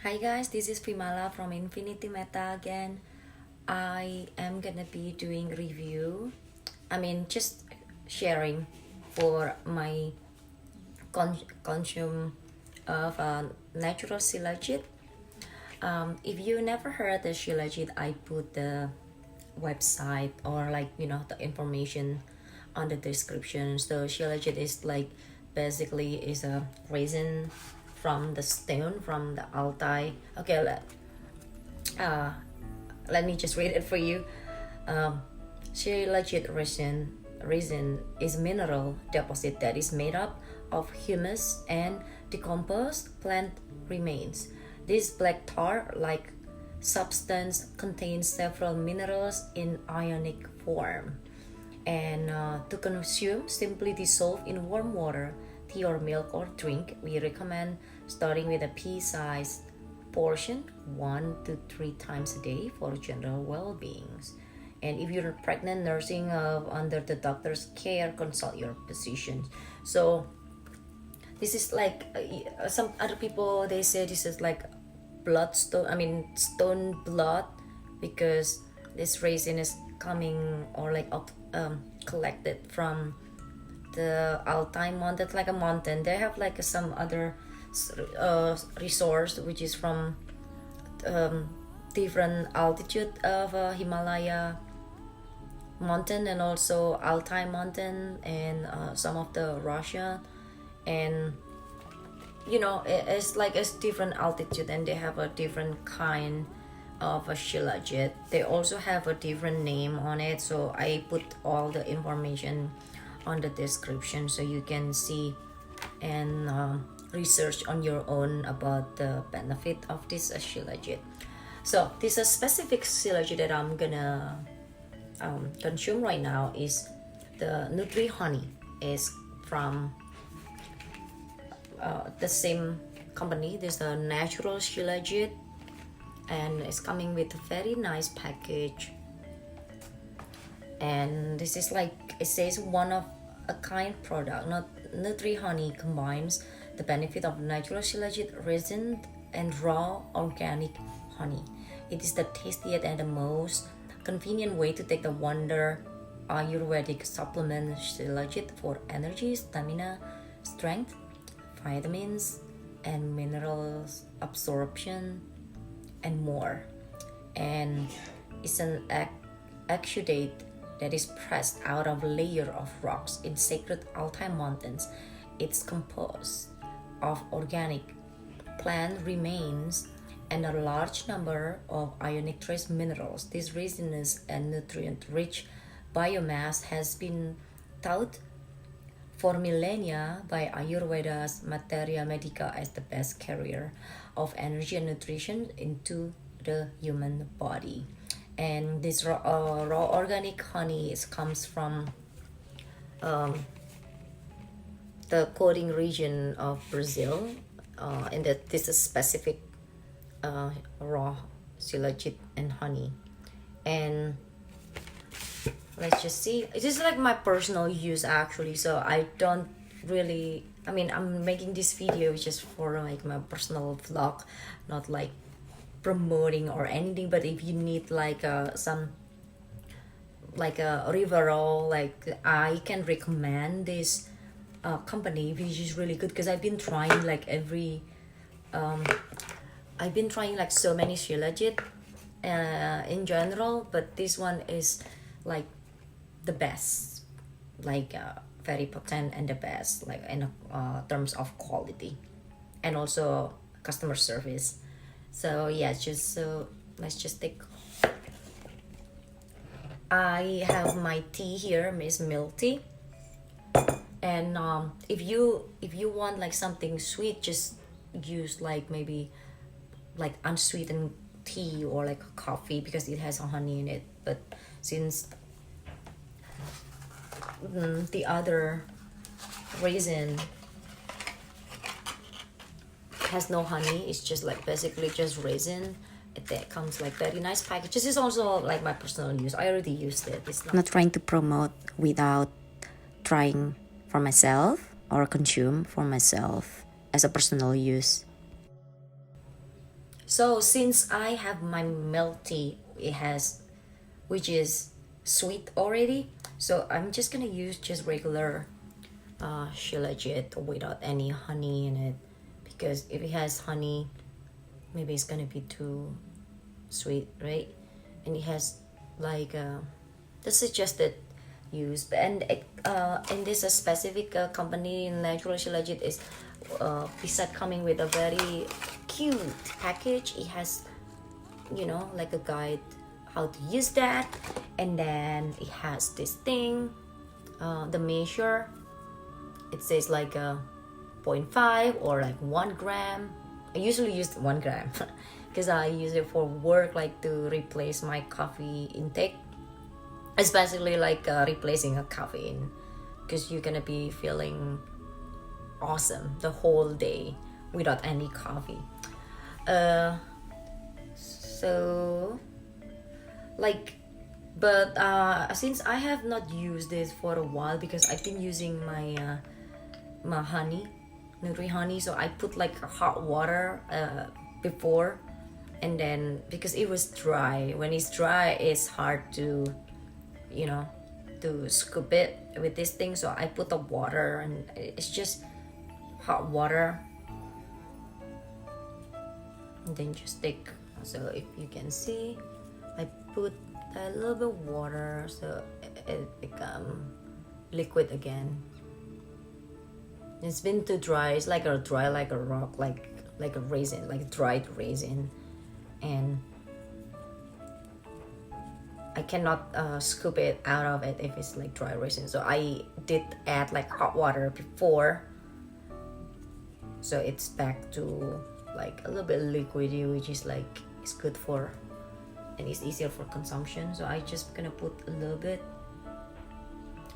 Hi guys, this is Primala from Infinity Meta again. I am gonna be doing review. Just sharing for my consume of natural shilajit. If you never heard the shilajit, I put the website or the information on the description. So shilajit is basically is a resin from the stone from the Altai. Okay, uh, let me just read it for you. Um, Shilajit resin is mineral deposit that is made up of humus and decomposed plant remains. This black tar-like substance contains several minerals in ionic form. And to consume, simply dissolve in warm water, tea or milk or drink. We recommend starting with a pea-sized portion 1 to 3 times a day for general well-being. And if you're pregnant, nursing under the doctor's care, consult your physician. So this is some other people, they say this is like bloodstone. Stone blood, because this resin is coming or collected from the Altai mountain, like a mountain. They have some other resource which is from different altitude of Himalaya mountain, and also Altai mountain, and some of the Russia. And it's different altitude, and they have a different kind of a shilajit. They also have a different name on it, so I put all the information on the description so you can see and research on your own about the benefit of this shilajit. So this a specific shilajit that I'm gonna consume right now is the Nutri Honey. Is from the same company. This is a natural shilajit, and it's coming with a very nice package. And this is it says one of a kind product. Not Nutri Honey combines the benefit of natural shilajit resin and raw organic honey. It is the tastiest and the most convenient way to take the wonder Ayurvedic supplement shilajit for energy, stamina, strength, vitamins and minerals absorption, and more. And it's an exudate that is pressed out of a layer of rocks in sacred Altai mountains. It's composed of organic plant remains and a large number of ionic trace minerals. This resinous and nutrient-rich biomass has been thought for millennia by Ayurveda's Materia Medica as the best carrier of energy and nutrition into the human body. And this raw organic honey comes from the coding region of Brazil, and that this is specific raw shilajit and honey. And let's just see, it is like my personal use actually, so I don't really, I'm making this video just for my personal vlog, not promoting or anything. But if you need some a referral, I can recommend this company, which is really good, because I've been trying so many shilajit in general, but this one is the best, very potent and the best, in terms of quality and also customer service. So yeah, let's just take. I have my tea here, Miss Milk Tea. And if you want something sweet, just use maybe unsweetened tea or coffee, because it has honey in it. But since the other resin has no honey, it's just basically just resin. It comes very nice package. This is also my personal use. I already used it. It's not trying to promote without trying for myself or consume for myself as a personal use. So since I have my milk tea, which is sweet already, so I'm just gonna use just regular shilajit without any honey in it, because if it has honey, maybe it's gonna be too sweet, right? And it has like the suggested use, and in this specific company, Natural Shilajit is beside coming with a very cute package. It has, like a guide how to use that, and then it has this thing, the measure. It says like a 0.5 or like 1 gram. I usually use 1 gram because I use it for work, like to replace my coffee intake, especially like replacing a caffeine, because you're gonna be feeling awesome the whole day without any coffee. So like, but since I have not used this for a while, because I've been using my honey, Nutri honey, so I put like hot water before, and then because it was dry, when it's dry it's hard to to scoop it with this thing, so I put the water, and it's just hot water, and then just take. So if you can see, I put a little bit of water so it become liquid again. It's been too dry. It's like a dry, like a rock, like a raisin, like dried raisin, and I cannot scoop it out of it if it's like dry raisin. So I did add like hot water before, so it's back to like a little bit liquidy, which is like it's good for, and it's easier for consumption. So I just gonna put a little bit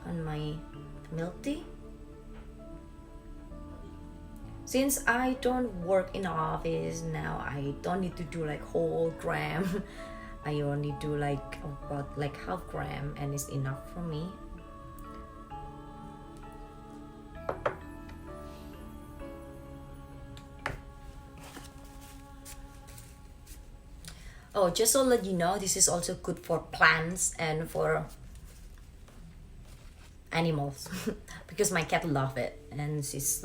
on my milk tea. Since I don't work in the office now, I don't need to do like whole gram. I only do like about like half gram, and it's enough for me. Oh, just so let you know, this is also good for plants and for animals because my cat love it, and she's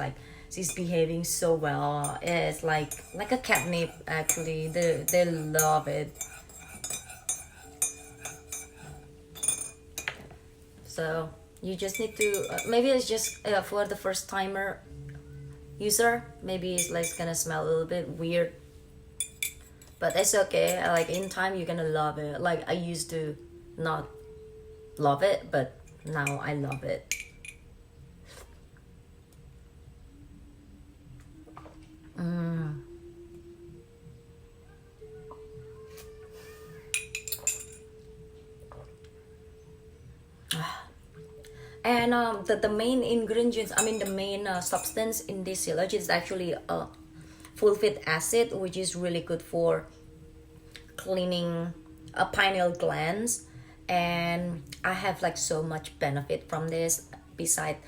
behaving so well. It's like a catnip actually. They love it. So you just need to maybe it's just for the first timer user, maybe it's like gonna smell a little bit weird, but it's okay. Like in time you're gonna love it. Like I used to not love it, but now I love it. And the main ingredients, I mean the main substance in this silage is actually fulvic acid, which is really good for cleaning pineal glands. And I have like so much benefit from this beside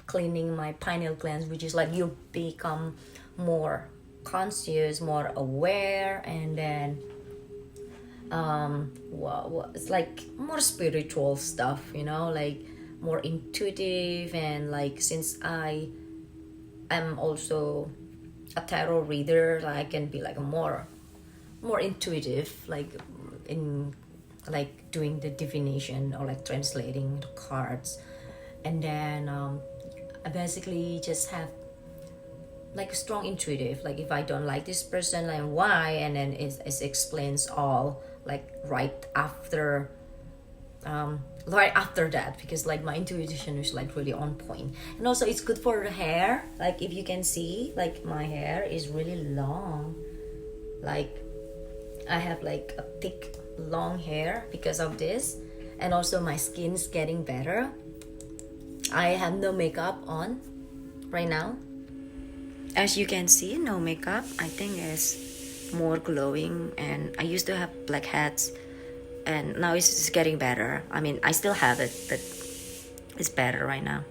cleaning my pineal glands, which is like you become more conscious, more aware, and then it's like more spiritual stuff, like more intuitive. And like since I am also a tarot reader, I can be like a more intuitive, like in like doing the divination or like translating the cards. And then I basically just have like a strong intuitive, like if I don't like this person, like why, and then it explains all like right after that, because like my intuition is like really on point. And also it's good for the hair. Like if you can see, like my hair is really long, like I have like a thick long hair because of this. And also my skin's getting better. I have no makeup on right now, as you can see, no makeup. I think it's more glowing, and I used to have blackheads, and now it's just getting better. I mean, I still have it, but it's better right now.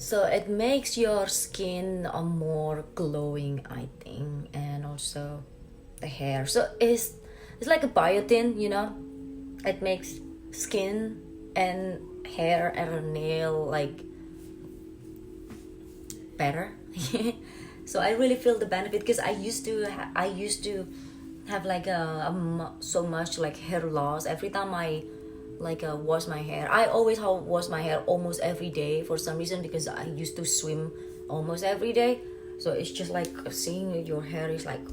So it makes your skin more glowing, I think, and also the hair. So it's like a biotin, you know. It makes skin and hair and nail like better. So I really feel the benefit because I used to have like so much like hair loss every time I like wash my hair. I always wash my hair almost every day for some reason because I used to swim almost every day. So it's just like seeing your hair is like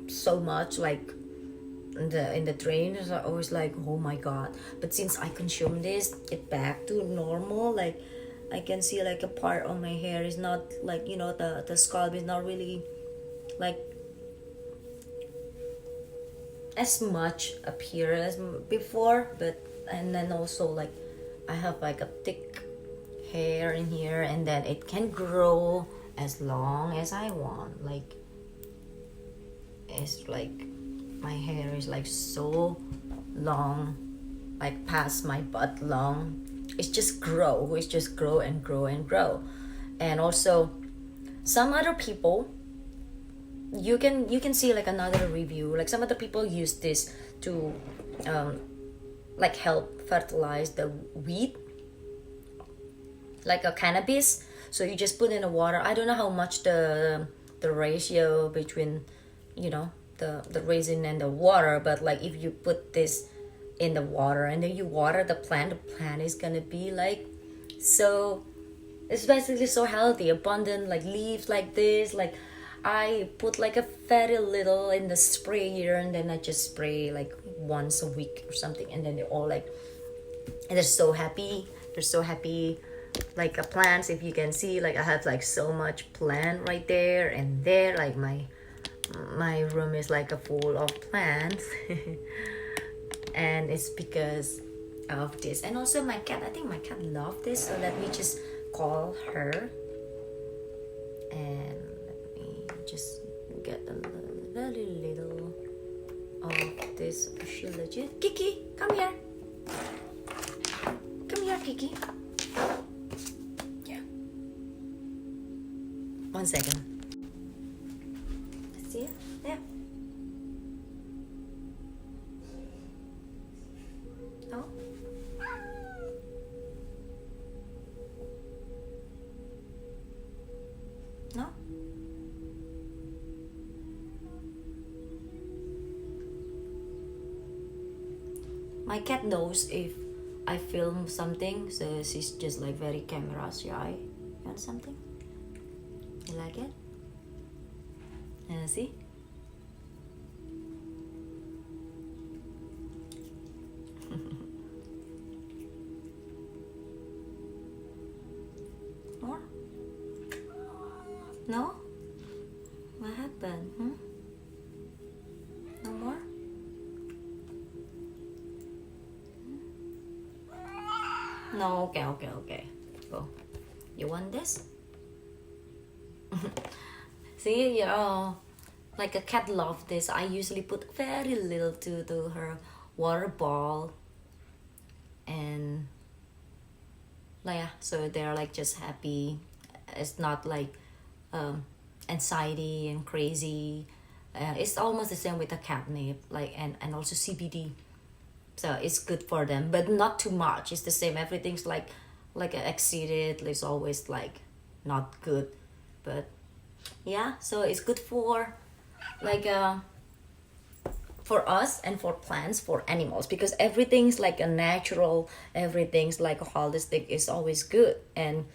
so much like in the drain. So I always like, oh my god. But since I consume this, it back to normal. Like I can see like a part of my hair is not like, you know, the scalp is not really like as much up here as before. But and then also like I have like a thick hair in here, and then it can grow as long as I want. Like it's like my hair is like so long, like past my butt long. It's just grow and grow and grow. And also some other people, you can see like another review, like some other people use this to like help fertilize the wheat, like a cannabis. So you just put in the water. I don't know how much the ratio between, you know, the resin and the water, but like if you put this in the water and then you water the plant is gonna be like so, it's basically so healthy, abundant, like leaves like this. Like I put like a very little in the sprayer, and then I just spray like once a week or something, and then they're all like, and they're so happy. They're so happy. Like plants, if you can see, like I have like so much plant right there and there. Like my room is like a full of plants. And it's because of this. And also my cat, I think my cat loved this, so let me just call her, and let me just get a very little of this shilajit. Kiki, come here. Come here, Kiki. Yeah. 1 second. See it? Yeah. No? No? My cat knows if I film something, so she's just like very camera shy. You want something? You like it? See? More? No? What happened? No more? No, okay. Go. You want this? See, yeah, like a cat love this. I usually put very little to her water ball, and like yeah, so they're like just happy. It's not like anxiety and crazy. It's almost the same with the catnip, like and also CBD. So it's good for them, but not too much. It's the same. Everything's like exceeded. It's always like not good, but yeah. So it's good for like for us and for plants, for animals, because everything's like a natural. Everything's like a holistic is always good. And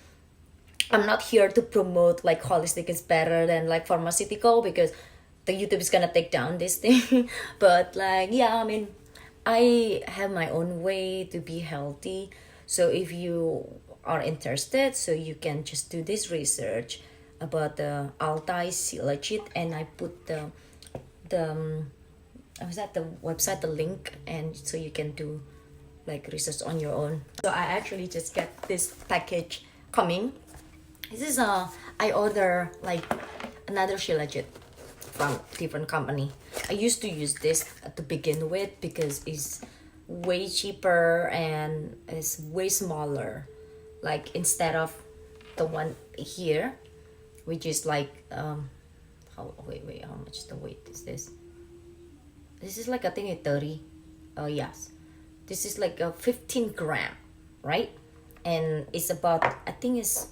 I'm not here to promote like holistic is better than like pharmaceutical, because the YouTube is gonna take down this thing. But like yeah, I mean, I have my own way to be healthy. So if you are interested, so you can just do this research about the Altai Shilajit, and I put the was that the website, the link, and so you can do like research on your own. So I actually just get this package coming. This is I order like another Shilajit from different company. I used to use this to begin with because it's way cheaper and it's way smaller. Like instead of the one here, which is like how much the weight is this? This is like, I think, a 30. Yes, this is like a 15 gram, right? And it's about, I think it's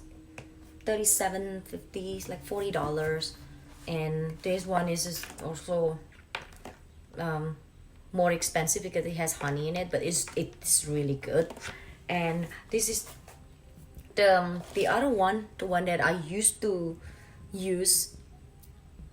37.50, it's like $40. And this one is also more expensive because it has honey in it, but it's really good. And this is the other one, the one that I used to use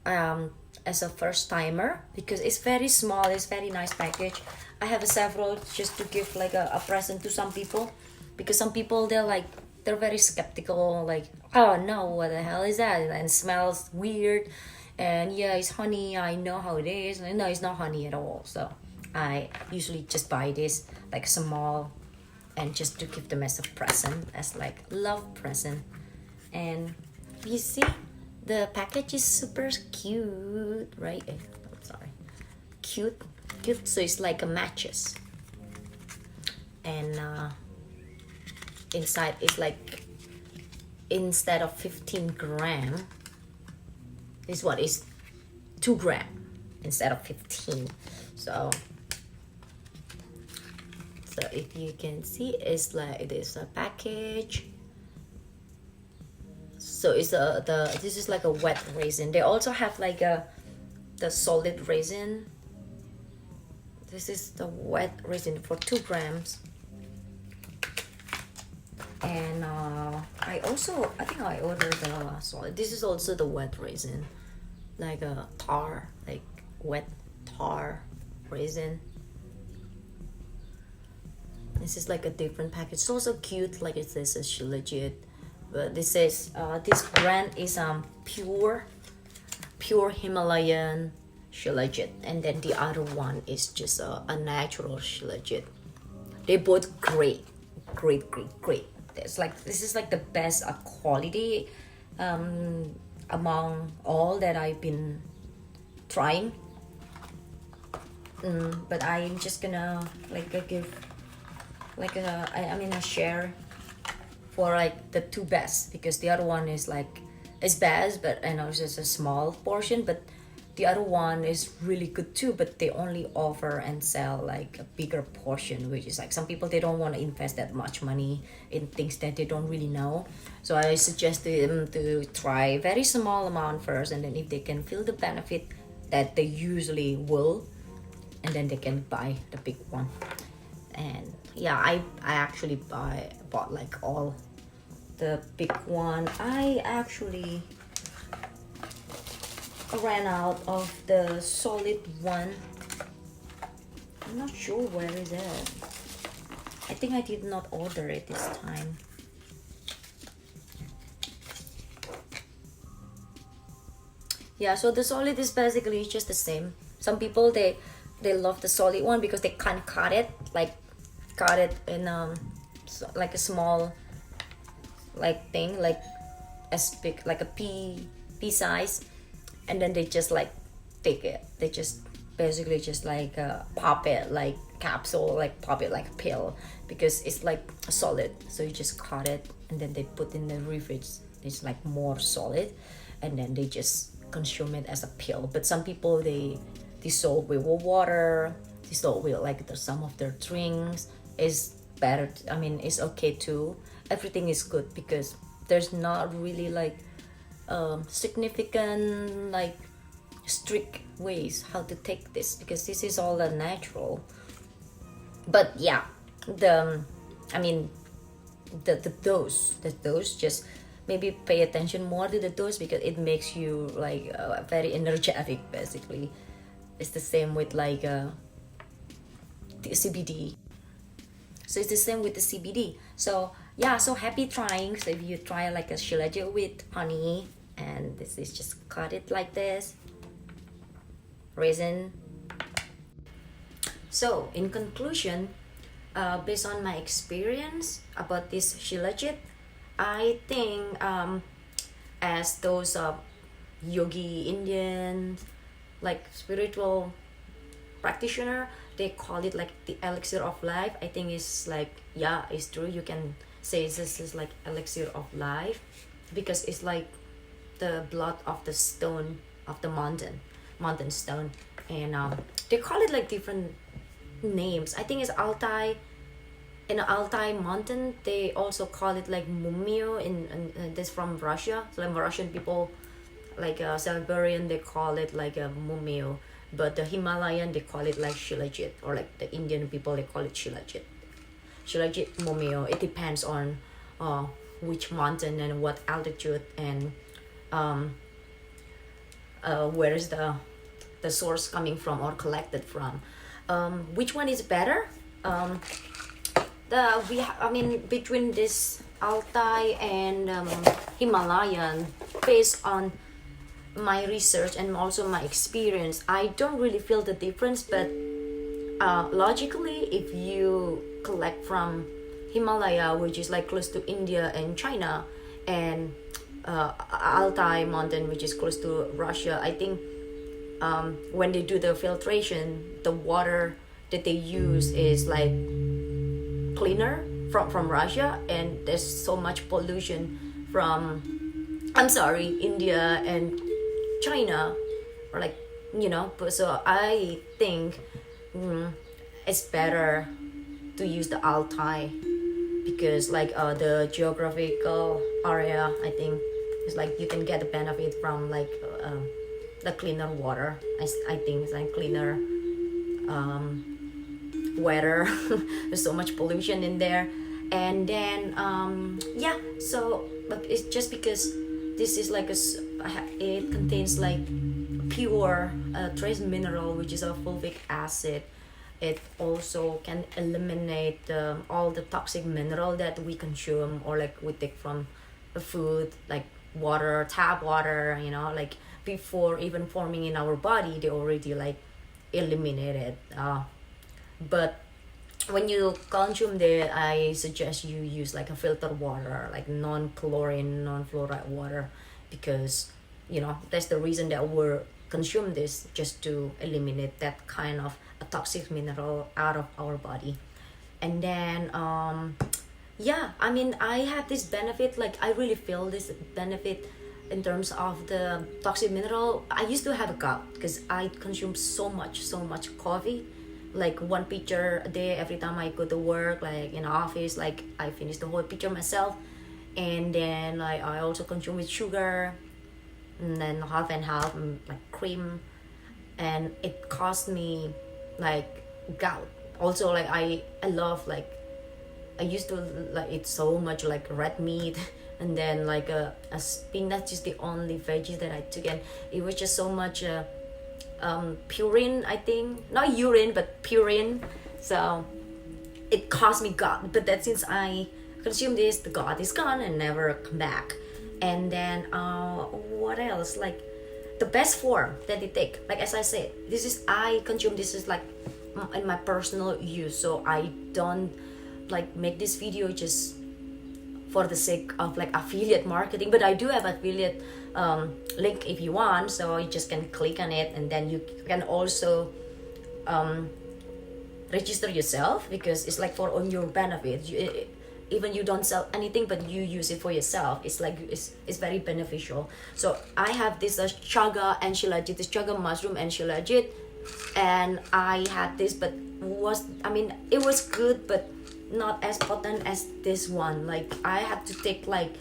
as a first timer, because it's very small, it's very nice package. I have several just to give like a present to some people, because some people they're very skeptical, like, oh no, what the hell is that, and it smells weird, and yeah, it's honey, I know how it is, and no, it's not honey at all. So I usually just buy this like small, and just to give them as a present, as like love present. And you see, the package is super cute, right? I'm sorry, cute. So it's like a matches, and inside is like, instead of 15 gram, this one is 2 gram instead of 15. So if you can see, it's like, it is a package. So it's this is like a wet resin. They also have like the solid resin. This is the wet resin for 2 grams. And I think I ordered the solid. This is also the wet resin, like a tar, like wet tar resin. This is like a different package. It's also cute, like it says a Shilajit. But this is this brand is pure Himalayan Shilajit, and then the other one is just a natural Shilajit. They both great. It's like, this is like the best quality among all that I've been trying. But I'm just gonna like give like a share for like the 2 best, because the other one is like, it's best, but I know it's just a small portion. But the other one is really good too, but they only offer and sell like a bigger portion, which is like, some people, they don't want to invest that much money in things that they don't really know. So I suggest them to try very small amount first, and then if they can feel the benefit that they usually will, and then they can buy the big one. And yeah, I actually bought like all the big one. I actually ran out of the solid one. I'm not sure where is it. I think I did not order it this time. Yeah, so the solid is basically just the same. Some people, they love the solid one because they can't cut it in like a small like thing, like as big like a pea size, and then they just like take it, they just basically just like pop it like capsule, like pop it like a pill, because it's like solid. So you just cut it, and then they put in the fridge, it's like more solid, and then they just consume it as a pill. But some people, they dissolve with water, dissolve with like some of their drinks. Is better, I mean, it's okay too. Everything is good, because there's not really like significant like strict ways how to take this, because this is all natural. But yeah, the dose, just maybe pay attention more to the dose, because it makes you like very energetic basically. It's the same with like the CBD. So it's the same with the CBD. So yeah, so happy trying. So if you try like a Shilajit with honey, and this is just cut it like this, resin. So in conclusion, based on my experience about this Shilajit, I think as those yogi Indians, like spiritual practitioner, they call it like the elixir of life. I think it's like, yeah, it's true. You can says this is like elixir of life, because it's like the blood of the stone of the mountain stone. And they call it like different names. I think it's Altai. In Altai mountain, they also call it like Mumio. In this from Russia. So like Russian people, like Siberian, they call it like a Mumio. But the Himalayan, they call it like Shilajit, or like the Indian people, they call it Shilajit. Shilajit, Mumio. It depends on which mountain and what altitude, and where is the source coming from or collected from. Which one is better? I mean, between this Altai and Himalayan, based on my research and also my experience, I don't really feel the difference. But logically, if you collect from Himalaya, which is like close to India and China, and Altai mountain, which is close to Russia, I think when they do the filtration, the water that they use is like cleaner from Russia, and there's so much pollution from, I'm sorry, India and China, or like, you know. So I think it's better to use the Altai, because like the geographical area, I think it's like you can get the benefit from like the cleaner water. I think it's like cleaner weather. There's so much pollution in there. And then yeah, so but it's just because this is like it contains like pure trace mineral, which is a fulvic acid. It also can eliminate all the toxic mineral that we consume, or like we take from the food, like water, tap water, you know, like before even forming in our body, they already like eliminated. But when you consume it, I suggest you use like a filtered water, like non-chlorine, non-fluoride water, because you know that's the reason that we're consume this, just to eliminate that kind of a toxic mineral out of our body. And then yeah, I mean, I have this benefit, like I really feel this benefit in terms of the toxic mineral. I used to have a gout because I consume so much coffee, like one pitcher a day every time I go to work, like in office, like I finish the whole pitcher myself. And then like I also consume with sugar, and then half and half, like cream, and it cost me like gout. Also like I love, like I used to like eat so much like red meat, and then like a spinach is the only veggies that I took, and it was just so much purine, I think, not urine but purine. So it caused me gout, but that since I consume this, the gout is gone and never come back. And then what else, like the best form that they take, like as I said, this is, I consume this is like in my personal use, so I don't like make this video just for the sake of like affiliate marketing. But I do have affiliate link if you want, so you just can click on it, and then you can also register yourself, because it's like for on your benefit. Even you don't sell anything, but you use it for yourself, it's like it's very beneficial. So I have this chaga and shilajit, this chaga mushroom and shilajit, and I had this, but it was good, but not as potent as this one. Like I had to take like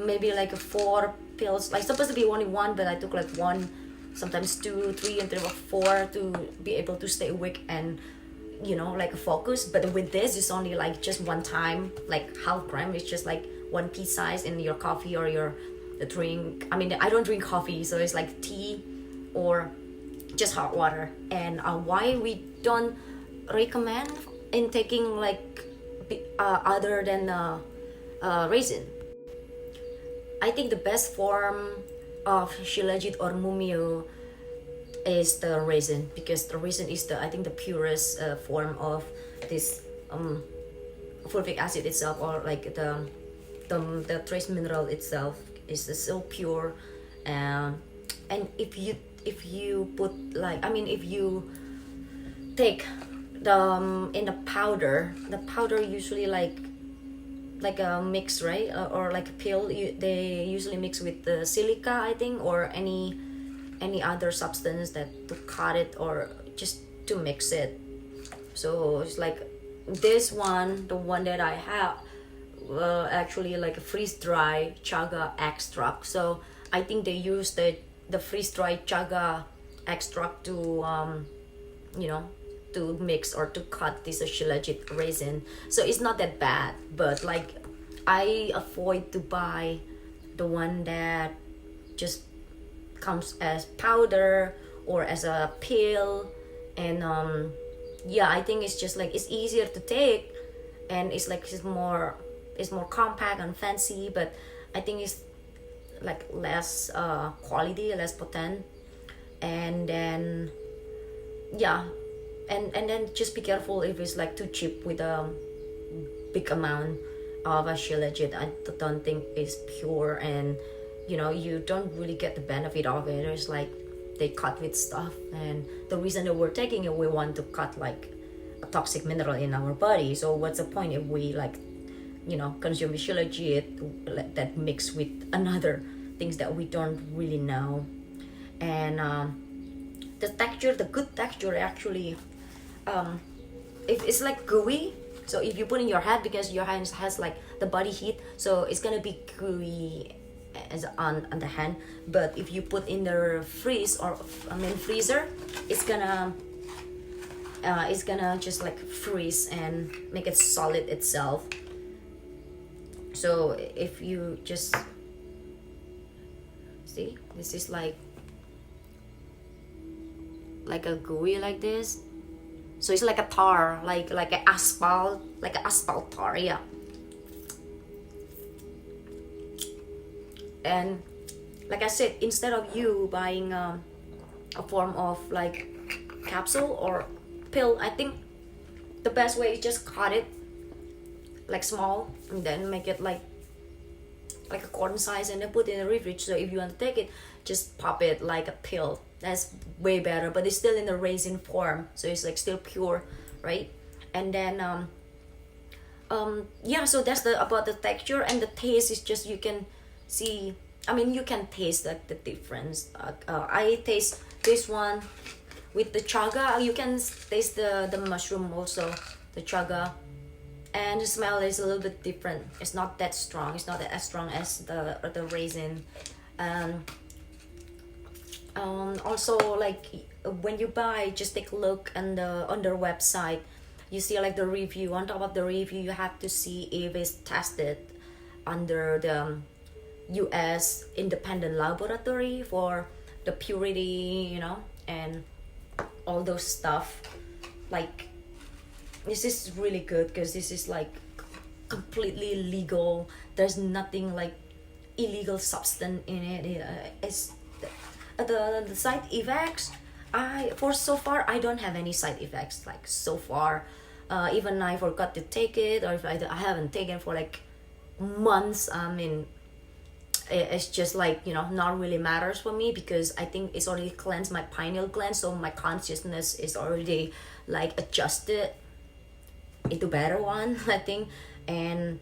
maybe like 4 pills, like supposed to be only one, but I took like 1, sometimes 2, 3, until 4 to be able to stay awake and, you know, like focus. But with this, it's only like just one time, like half gram. It's just like 1 pea size in your coffee or your drink. I mean, I don't drink coffee, so it's like tea or just hot water. And why we don't recommend in taking like other than resin. I think the best form of shilajit or mumio is the resin, because the resin is the, I think, the purest form of this fulvic acid itself, or like the trace mineral itself is so pure. And if you put like, I mean, if you take the in the powder usually like like a mix, right? Or like a pill. They usually mix with the silica, I think, or any other substance that to cut it or just to mix it. So it's like this one, the one that I have, actually like a freeze dry chaga extract. So I think they use the freeze dried chaga extract to you know, to mix or to cut this shilajit resin. So it's not that bad, but like I avoid to buy the one that just comes as powder or as a pill. And yeah, I think it's just like it's easier to take, and it's like it's more compact and fancy, but I think it's like less quality, less potent. And then yeah, and then just be careful if it's like too cheap with a big amount of a shilajit. I don't think it's pure, and you know, you don't really get the benefit of it. It's like they cut with stuff, and the reason that we're taking it, we want to cut like a toxic mineral in our body. So what's the point if we like, you know, consume shilajit that mix with another things that we don't really know? And the texture, the good texture actually, it's like gooey. So if you put in your hand, because your hand has like the body heat, so it's gonna be gooey as on the hand. But if you put in the freeze, or I mean freezer, it's gonna just like freeze and make it solid itself. So if you just see, this is like a gooey like this. So it's like a tar, like an asphalt tar, yeah. And like I said, instead of you buying a form of like capsule or pill, I think the best way is just cut it like small, and then make it like a quarter size, and then put it in the refrigerator. So if you want to take it, just pop it like a pill. That's way better, but it's still in the resin form, so it's like still pure, right? And then yeah, so that's about the texture. And the taste is just, you can see, I mean, you can taste like the difference. I taste this one with the chaga. You can taste the mushroom also, the chaga, and the smell is a little bit different. It's not that strong. It's not as strong as the resin. Also, like when you buy, just take a look on their website. You see like the review. On top of the review, you have to see if it's tested under the US independent laboratory for the purity, you know, and all those stuff. Like, this is really good because this is like completely legal. There's nothing like illegal substance in it. It's the side effects, for so far I don't have any side effects, like so far. Even I forgot to take it, or if I haven't taken for like months, I mean, it's just like, you know, not really matters for me, because I think it's already cleansed my pineal gland, so my consciousness is already like adjusted into better one, I think. And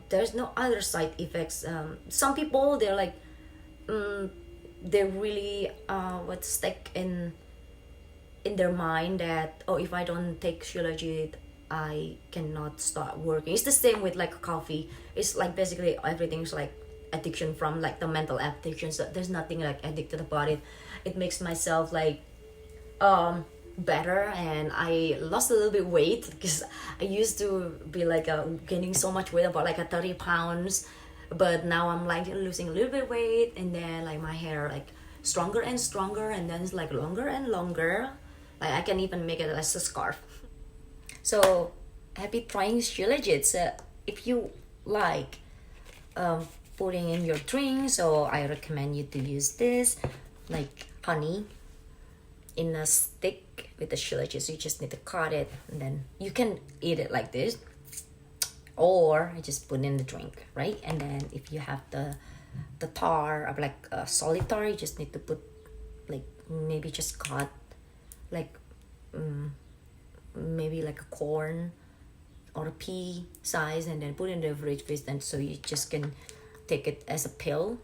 there's no other side effects. Some people, they're like they really what stick in their mind that, oh, if I don't take shilajit, I cannot start working. It's the same with like coffee. It's like basically everything's like addiction, from like the mental addiction. So there's nothing like addicted about it. It makes myself like better, and I lost a little bit weight, because I used to be like gaining so much weight, about like 30 pounds, but now I'm like losing a little bit weight, and then like my hair like stronger and stronger, and then it's like longer and longer. Like I can even make it as a scarf. So happy trying shilajit. So if you like putting in your drink, so I recommend you to use this, like honey in a stick with the shilajit. So you just need to cut it, and then you can eat it like this, or just put in the drink, right? And then if you have the tar of like a solid tar, you just need to put like maybe just cut like maybe like a corn or a pea size, and then put in the fridge, and so you just can take it as a pill.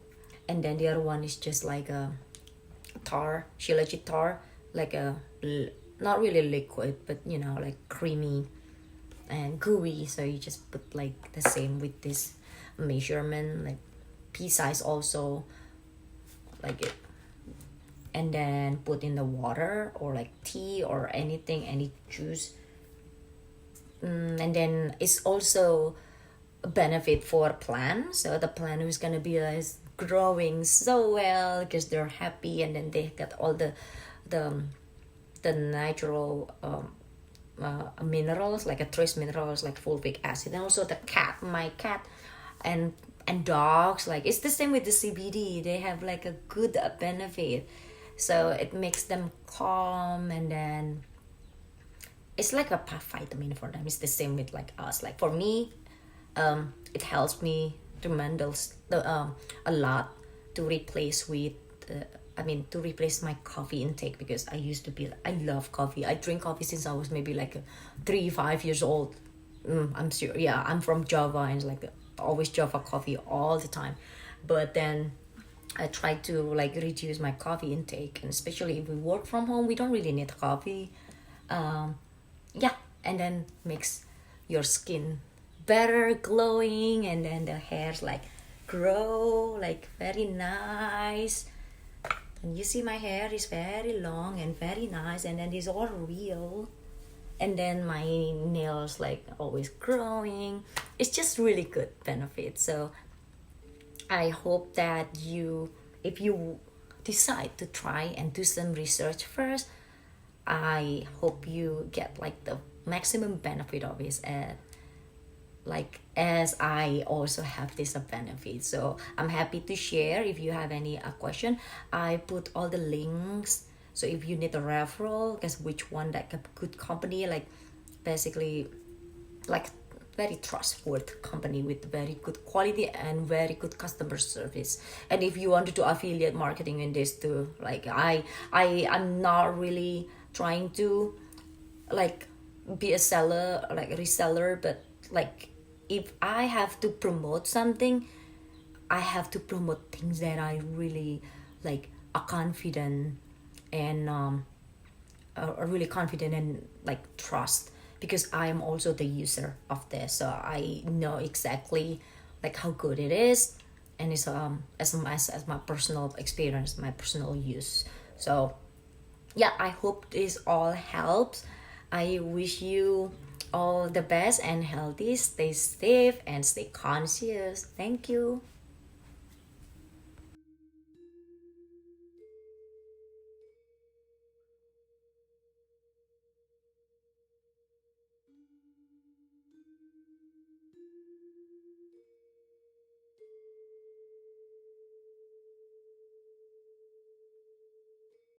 And then the other one is just like a tar, shilajit tar, like a not really liquid, but you know, like creamy and gooey. So you just put like the same with this measurement, like pea size also, like it, and then put in the water or like tea or anything, any juice. And then it's also a benefit for plant. So the plant is gonna be growing so well because they're happy, and then they got all the the natural minerals, like a trace minerals like fulvic acid. And also the cat, my cat and dogs, like it's the same with the CBD. They have like a good benefit, so it makes them calm. And then it's like a vitamin for them. It's the same with like us. Like for me, it helps me tremendous a lot to replace with to replace my coffee intake, because I love coffee. I drink coffee since I was maybe like 3-5 years old. I'm sure, yeah, I'm from Java, and like always Java coffee all the time. But then I try to like reduce my coffee intake, and especially if we work from home, we don't really need coffee. Yeah, and then makes your skin better, glowing, and then the hairs like grow like very nice. And you see my hair is very long and very nice, and then it's all real. And then my nails like always growing. It's just really good benefit. So I hope that if you decide to try and do some research first, I hope you get like the maximum benefit of it, like as I also have this benefit. So I'm happy to share. If you have any question, I put all the links. So if you need a referral, guess which one, like a good company, like basically like very trustworthy company with very good quality and very good customer service. And if you want to do affiliate marketing in this too, like I'm not really trying to like be a seller, like a reseller, but like if I have to promote something, I have to promote things that I really like are confident and are really confident and like trust, because I am also the user of this, so I know exactly like how good it is, and it's as my personal experience, my personal use. So yeah, I hope this all helps. I wish you all the best and healthy. Stay safe and stay conscious. Thank you.